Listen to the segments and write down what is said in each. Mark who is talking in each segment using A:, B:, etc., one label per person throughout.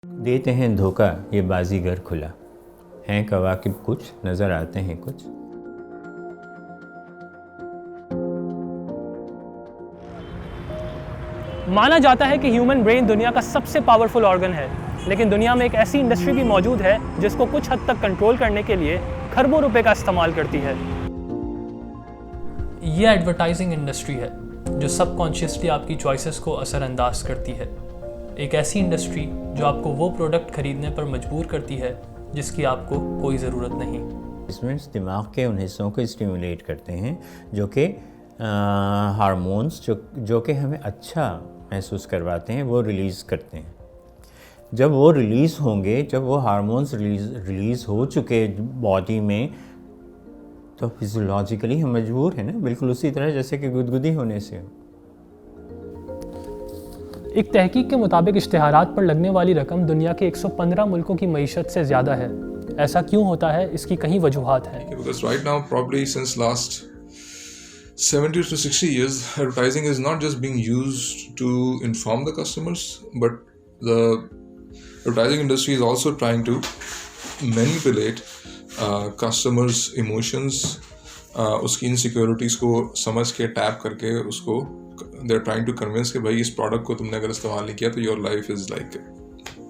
A: دیتے ہیں دھوکہ یہ بازیگر کھلا، ہیں کواکب کچھ، نظر آتے ہیں کچھ۔
B: مانا جاتا ہے کہ ہیومن برین دنیا کا سب سے پاورفل آرگن ہے، لیکن دنیا میں ایک ایسی انڈسٹری بھی موجود ہے جس کو کچھ حد تک کنٹرول کرنے کے لیے کھربوں روپے کا استعمال کرتی ہے۔ یہ ایڈورٹائزنگ انڈسٹری ہے جو سب کانشیسلی آپ کی چوائسز کو اثر انداز کرتی ہے، ایک ایسی انڈسٹری جو آپ کو وہ پروڈکٹ خریدنے پر مجبور کرتی ہے جس کی آپ کو کوئی ضرورت نہیں۔
A: اس میں دماغ کے ان حصوں کو اسٹیمولیٹ کرتے ہیں جو کہ ہارمونز جو کہ ہمیں اچھا محسوس کرواتے ہیں وہ ریلیز کرتے ہیں۔ جب وہ ریلیز ہوں گے، جب وہ ہارمونز ریلیز ہو چکے باڈی میں، تو فزیولوجیکلی ہم مجبور ہیں نا، بالکل اسی طرح جیسے کہ گدگدی ہونے سے ہو۔
B: ایک تحقیق کے مطابق اشتہارات پر لگنے والی رقم دنیا کے 115 ملکوں کی معیشت سے زیادہ ہے۔ ایسا کیوں ہوتا ہے؟ اس کی کئی وجوہات ہیں۔
C: Because right now, probably since last 70 to 60 years, advertising is not just being used to inform the customers, but the advertising industry is also trying to manipulate customers' emotions, اس کی insecurities کو سمجھ کے ٹیپ کر کے اس کو they're trying to convince کہ بھائی اس product کو تم نے اگر استعمال نہیں کیا تو your life is like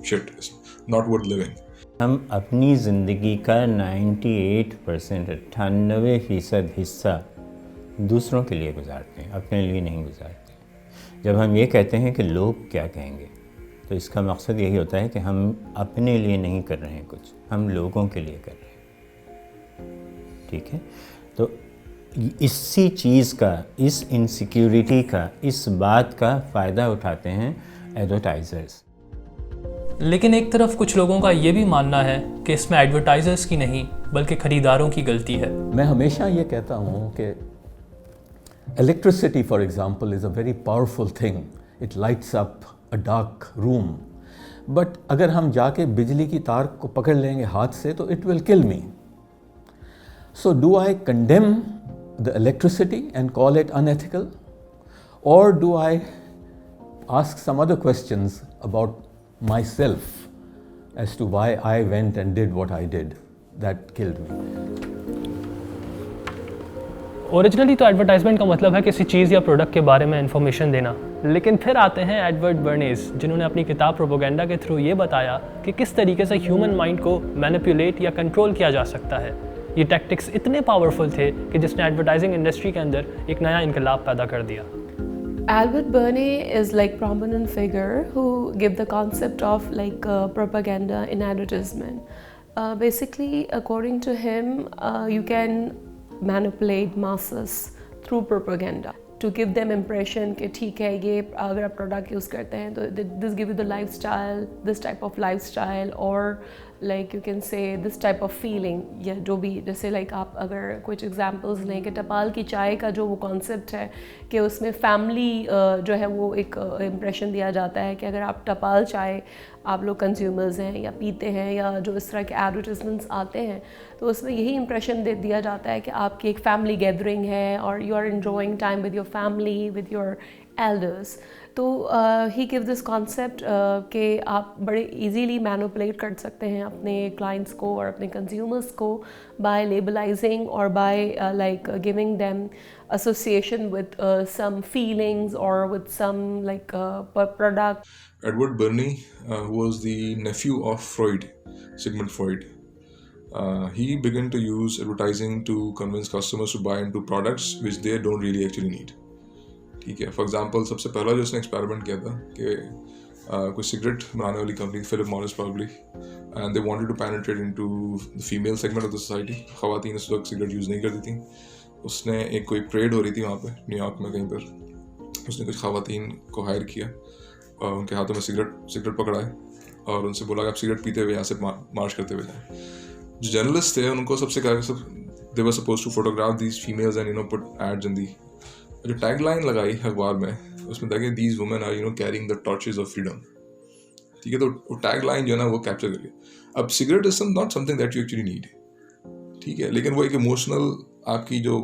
C: shit, it's not worth living۔
A: ہم اپنی زندگی کا 98% حصہ دوسروں کے لیے گزارتے ہیں، اپنے لیے نہیں گزارتے۔ جب ہم یہ کہتے ہیں کہ لوگ کیا کہیں گے، تو اس کا مقصد یہی ہوتا ہے کہ ہم اپنے لیے نہیں کر رہے ہیں کچھ، ہم لوگوں کے لیے کر رہے ہیں۔ ٹھیک ہے، تو اسی چیز کا، اس انسیکیورٹی کا، اس بات کا فائدہ اٹھاتے ہیں ایڈورٹائزرز۔
B: لیکن ایک طرف کچھ لوگوں کا یہ بھی ماننا ہے کہ اس میں ایڈورٹائزرز کی نہیں بلکہ خریداروں کی غلطی ہے۔
D: میں ہمیشہ یہ کہتا ہوں کہ electricity, for example, is a very powerful thing. It lights up a dark room. But اگر ہم جا کے بجلی کی تار کو پکڑ لیں گے ہاتھ سے تو it will kill me. So do I condemn the electricity and call it unethical? Or do I ask some other questions about myself as to why I went and did what I did that killed me?
B: Originally تو advertisement کا مطلب ہے کسی چیز یا product کے بارے میں انفارمیشن دینا، لیکن پھر آتے ہیں ایڈورڈ برنیز جنہوں نے اپنی کتاب پروپیگنڈا کے تھرو یہ بتایا کہ کس طریقے سے ہیومن مائنڈ کو مینیپولیٹ یا کنٹرول کیا جا سکتا ہے۔ یہ ٹیکٹکس اتنے پاورفل تھے کہ جس نے ایڈورٹائزنگ انڈسٹری کے اندر ایک نیا انقلاب پیدا کر دیا۔
E: Albert Burney is like prominent figure who give the concept of like propaganda in advertisement. Basically, according to him, you can manipulate masses through propaganda to give them impression کہ ٹھیک ہے یہ اگر آپ پروڈکٹ یوز کرتے ہیں تو this give you the lifestyle, this type of lifestyle, or like you can say this type of feeling یا جو بھی، جیسے like آپ اگر کچھ ایگزامپلز لیں کہ ٹپال کی چائے کا جو وہ کانسیپٹ ہے کہ اس میں فیملی جو ہے وہ ایک امپریشن دیا جاتا ہے کہ اگر آپ ٹپال چائے آپ لوگ کنزیومرز ہیں یا پیتے ہیں یا جو اس طرح کے ایڈورٹیزمنٹس آتے ہیں تو اس میں یہی امپریشن دیا جاتا ہے کہ آپ کی ایک فیملی گیدرنگ ہے اور you are enjoying time with your family with your elders. تو ہی گیو دس کانسیپٹ کہ آپ بڑے ایزیلی مینوپولیٹ کر سکتے ہیں اپنے کلائنٹس کو اور اپنے کنزیومرس کو بائی لیبلائزنگ اور by like giving them association with some feelings or with some like product.
C: Edward Bernays, who was the nephew of Freud, Sigmund Freud, he began to use advertising to convince customers to buy into products which they don't really actually need. ٹھیک ہے، for example سب سے پہلا جو اس نے experiment کیا تھا کہ کوئی سگریٹ بنانے والی company Philip Morris probably, and they wanted to penetrate into the female segment of the society. خواتین اس وقت سگریٹ یوز نہیں کرتی تھیں۔ اس نے ایک کوئی پریڈ ہو رہی تھی وہاں پہ نیو یارک میں کہیں پر، اس نے کچھ خواتین کو ہائر کیا اور ان کے ہاتھوں میں سگریٹ پکڑائے اور ان سے بولا کہ آپ سگریٹ پیتے ہوئے یہاں سے مارچ کرتے ہوئے جائیں۔ جو جرنلسٹ تھے ان کو سب سے کہا کہ they were suppose to photograph these families and you know put ads in the, جو ٹیگ لائن لگائی اخبار میں اس میں تھا کہ these women are you know carrying the torches of freedom. ٹھیک ہے، تو وہ ٹیگ لائن جو ہے نا وہ کیپچر کر لیا۔ اب cigarette is not some thing that you actually need, ٹھیک ہے، لیکن وہ ایک ایموشنل آپ کی جو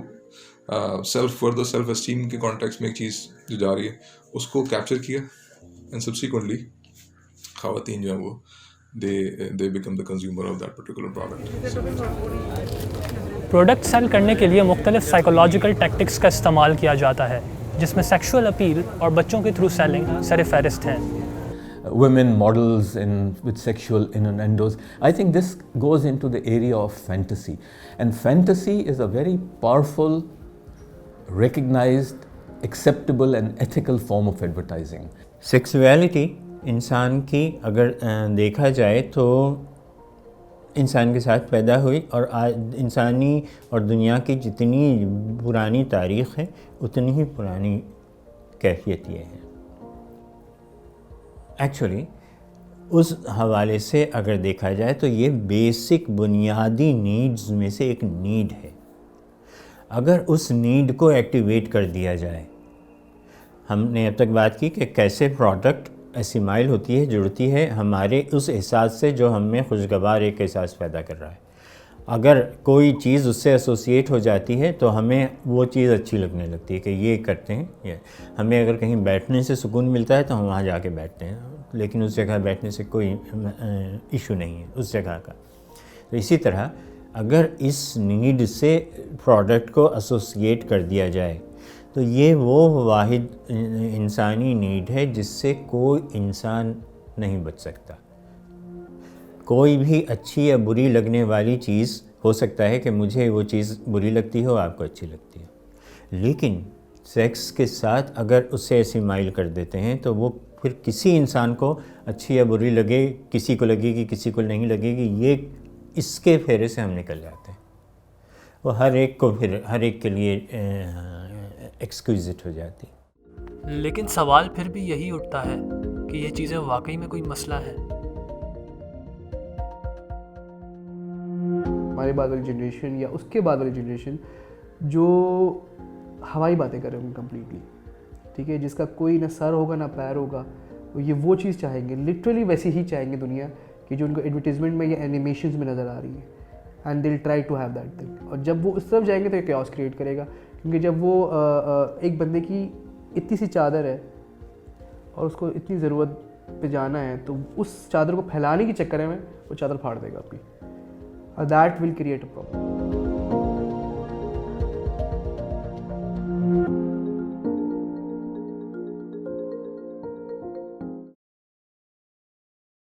C: سیلف ورتھ اور سیلف اسٹیم کے کانٹیکس میں ایک چیز جو جا رہی ہے اس کو کیپچر کیا، اینڈ سبسیکوینٹلی خواتین جو ہیں وہ they become the consumer of that particular product.
B: Product sell کرنے کے لیے مختلف سائیکولوجیکل ٹیکٹکس کا استعمال کیا جاتا ہے جس میں سیکشول اپیل اور بچوں کے تھرو سیلنگ سر فہرست ہیں.
D: Women models with sexual innuendos. I think this goes into the area of fantasy. And fantasy is a very powerful, recognized, acceptable and ethical form of advertising.
A: سیکسویلٹی انسان کی اگر دیکھا جائے تو انسان کے ساتھ پیدا ہوئی اور انسانی اور دنیا کی جتنی پرانی تاریخ ہے اتنی ہی پرانی کیفیت یہ ہے. ایکچولی اس حوالے سے اگر دیکھا جائے تو یہ بیسک بنیادی نیڈز میں سے ایک نیڈ ہے. اگر اس نیڈ کو ایکٹیویٹ کر دیا جائے، ہم نے اب تک بات کی کہ کیسے پروڈکٹ اسیمائل ہوتی ہے، جڑتی ہے ہمارے اس احساس سے جو ہم میں خوشگوار ایک احساس پیدا کر رہا ہے. اگر کوئی چیز اس سے ایسوسیٹ ہو جاتی ہے تو ہمیں وہ چیز اچھی لگنے لگتی ہے کہ یہ کرتے ہیں. یہ ہمیں اگر کہیں بیٹھنے سے سکون ملتا ہے تو ہم وہاں جا کے بیٹھتے ہیں، لیکن اس جگہ بیٹھنے سے کوئی ایشو نہیں ہے اس جگہ کا. تو اسی طرح اگر اس نیڈ سے پروڈکٹ کو ایسوسیٹ کر دیا جائے تو یہ وہ واحد انسانی نیڈ ہے جس سے کوئی انسان نہیں بچ سکتا. کوئی بھی اچھی یا بری لگنے والی چیز ہو سکتا ہے کہ مجھے وہ چیز بری لگتی ہو، آپ کو اچھی لگتی ہے، لیکن سیکس کے ساتھ اگر اسے اسیمائل کر دیتے ہیں تو وہ پھر کسی انسان کو اچھی یا بری لگے، کسی کو لگے گی کسی کو نہیں لگے گی، یہ اس کے پھیرے سے ہم نکل جاتے ہیں. وہ ہر ایک کو پھر ہر ایک کے لیے ایکسکویزٹ ہو جاتی.
B: لیکن سوال پھر بھی یہی اٹھتا ہے کہ یہ چیزیں واقعی میں کوئی مسئلہ ہے؟
F: ہمارے بعد والی جنریشن یا اس کے بعد والی جنریشن جو ہوائی باتیں کر رہے ہوں گے کمپلیٹلی، ٹھیک ہے، جس کا کوئی نہ سر ہوگا نہ پیر ہوگا، وہ چیز چاہیں گے، لٹرلی ویسی ہی چاہیں گے دنیا کہ جو ان کو ایڈورٹیزمنٹ میں یا اینیمیشنز میں نظر آ رہی ہے. And they'll try to have that thing. اور جب وہ اس طرف جائیں گے تو کیوس کریٹ کرے گا، کیونکہ جب وہ ایک بندے کی اتنی سی چادر ہے اور اس کو اتنی ضرورت پہ جانا ہے تو اس چادر کو پھیلانے کے چکر میں وہ چادر پھاڑ دے گا آپ کی. That will create a problem.